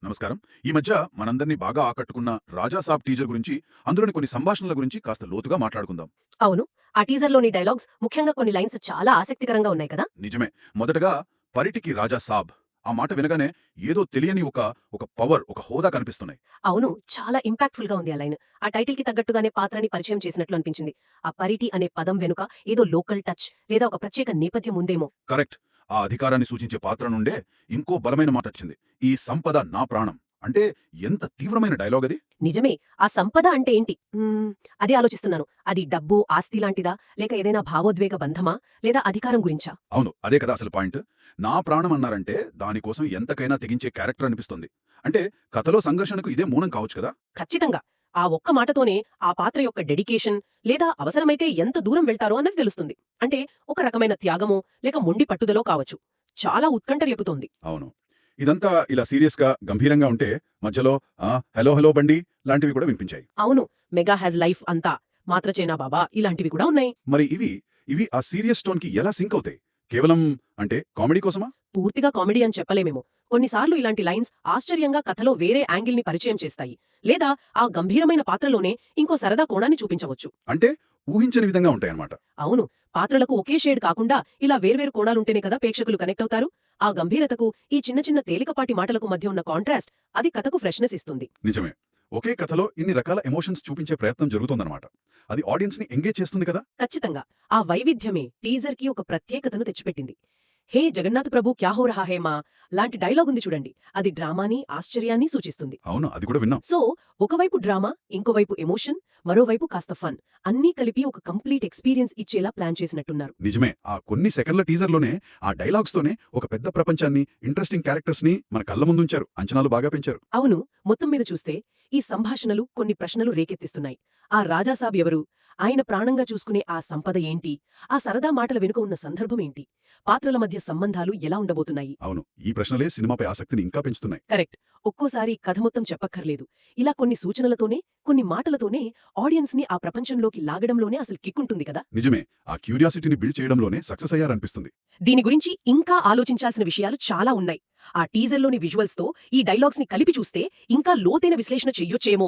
నమస్కారం. ఈ మధ్య మనందరినీ బాగా ఆకట్టుకున్న 'రాజా సాబ్' టీజర్ గురించి, అందులోని కొన్ని సంభాషణల గురించి కాస్త లోతుగా మాట్లాడుకుందాం. అవును. ఆ టీజర్‌లోని డైలాగ్స్ ముఖ్యంగా కొన్ని లైన్స్ చాలా ఆసక్తికరంగా ఉన్నాయి కదా! నిజమే. మొదటగా 'పరిటికి రాజా సాబ్' ఆ మాట వినగానే ఏదో తెలియని ఒక పవర్, ఒక హోదా కనిపిస్తున్నాయి. అవును. చాలా ఇంపాక్ట్‌ఫుల్‌గా ఉంది ఆ లైన్. ఆ టైటిల్‌కి తగ్గట్టుగానే పాత్రని పరిచయం చేసినట్లు అనిపించింది. ఆ పరిటి అనే పదం వెనుక ఏదో లోకల్ టచ్ లేదా ఒక ప్రత్యేక నేపథ్యం ఉందేమో. కరెక్ట్. ఆ అధికారాన్ని సూచించే పాత్ర నుండే ఇంకో బలమైన మాటొచ్చింది. ఈ సంపద నా ప్రాణం. అంటే ఎంత తీవ్రమైన డైలాగ్ అది. నిజమే. ఆ సంపద అంటే ఏంటి? అదే ఆలోచిస్తున్నాను. అది డబ్బు, ఆస్తి లాంటిదా? లేక ఏదైనా భావోద్వేగ బంధమా? లేదా అధికారం గురించా? అవును. అదే కదా అసలు పాయింట్. నా ప్రాణం అన్నారంటే దానికోసం ఎంతకైనా తెగించే క్యారెక్టర్ అనిపిస్తుంది. అంటే కథలో సంఘర్షణకు ఇదే మూలం కావచ్చు కదా. ఖచ్చితంగా. ఆ ఒక్క మాటతోనే ఆ పాత్ర యొక్క డెడికేషన్ లేదా అవసరమైతే ఎంత దూరం వెళ్తారో అన్నది తెలుస్తుంది. అంటే ఒక రకమైన త్యాగమో లేక మొండి పట్టుదలో కావచ్చు. చాలా ఉత్కంఠ రేపుతోంది. అవును. ఇదంతా ఇలా సీరియస్‌గా, గంభీరంగా ఉంటే మధ్యలో హలో హలో బండి లాంటివి కూడా వినిపించాయి. అవును. 'మెగా హ్యాజ్ లైఫ్' అంతా, 'మాత్రచేనా బాబా' ఇలాంటివి కూడా ఉన్నాయి. మరి ఇవి ఆ సీరియస్ టోన్‌కి ఎలా సింక్ అవుతాయి? కేవలం అంటే కామెడీ కోసమా? పూర్తిగా కామెడీ అని చెప్పలేమేమో. కొన్నిసార్లు ఇలాంటి లైన్స్ ఆశ్చర్యంగా కథలో వేరే యాంగిల్‌ని పరిచయం చేస్తాయి. లేదా ఆ గంభీరమైన పాత్రలోనే ఇంకో సరదా కోణాన్ని చూపించవచ్చు. అంటే ఊహించని విధంగా ఉంటాయన్నమాట. అవును. పాత్రలకు ఒకే షేడ్ కాకుండా ఇలా వేర్వేరు కోణాలుంటేనే కదా ప్రేక్షకులు కనెక్ట్ అవుతారు. ఆ గంభీరతకు, ఈ చిన్న చిన్న తేలికపాటి మాటలకు మధ్య ఉన్న కాంట్రాస్ట్ అది కథకు ఫ్రెష్‌నెస్ ఇస్తుంది. నిజమే. ఒకే కథలో ఇన్ని రకాల ఎమోషన్స్ చూపించే ప్రయత్నం జరుగుతోందన్నమాట. అది ఆడియన్స్‌ని ఎంగేజ్ చేస్తుంది కదా! ఖచ్చితంగా. ఆ వైవిధ్యమే టీజర్‌కి ఒక ప్రత్యేకతను తెచ్చిపెట్టింది. 'హే జగన్నాథ్ ప్రభు క్యా హో రహా హై మా' లాంటి డైలాగ్ ఉంది చూడండి. అది డ్రామాని, ఆశ్చర్యాన్ని సూచిస్తుంది. అవును. అది కూడా విన్నాం. సో, ఒకవైపు డ్రామా, ఇంకోవైపు ఎమోషన్, మరోవైపు కాస్త ఫన్. అన్నీ కలిపి ఒక కంప్లీట్ ఎక్స్‌పీరియన్స్ ఇచ్చేలా ప్లాన్ చేసినట్టున్నారు. నిజమే. ఆ కొన్ని సెకన్ల టీజర్‌లోనే ఆ డైలాగ్స్‌తోనే ఒక పెద్ద ప్రపంచాన్ని, ఇంట్రెస్టింగ్ క్యారెక్టర్స్‌ని మన కళ్ళ ముందుంచారు. అంచనాలు బాగా పెంచారు. అవును. మొత్తం మీద చూస్తే ఈ సంభాషణలు కొన్ని ప్రశ్నలు రేకెత్తిస్తున్నాయి. ఆ రాజాసాబ్ ఎవరు? ఆయన ప్రాణంగా చూసుకునే ఆ సంపద ఏంటి? ఆ సరదా మాటల వెనుక ఉన్న సందర్భం ఏంటి? పాత్రల మధ్య సంబంధాలు ఎలా ఉండబోతున్నాయి? అవును. ఈ ప్రశ్నలే సినిమాపై ఆసక్తిని ఇంకా పెంచుతున్నాయి. కరెక్ట్. ఒక్కోసారి కథ మొత్తం చెప్పక్కర్లేదు. ఇలా కొన్ని సూచనలతోనే, కొన్ని మాటలతోనే ఆడియన్స్‌ని ఆ ప్రపంచంలోకి లాగడంలోనే అసలు కిక్కుంటుంది కదా! నిజమే. ఆ క్యూరియాసిటీని బిల్డ్ చేయడంలోనే సక్సెస్ అయ్యారనిపిస్తుంది. దీని గురించి ఇంకా ఆలోచించాల్సిన విషయాలు చాలా ఉన్నాయి. ఆ టీజర్‌లోని విజువల్స్‌తో ఈ డైలాగ్స్‌ని కలిపి చూస్తే ఇంకా లోతైన విశ్లేషణ చెయ్యొచ్చేమో!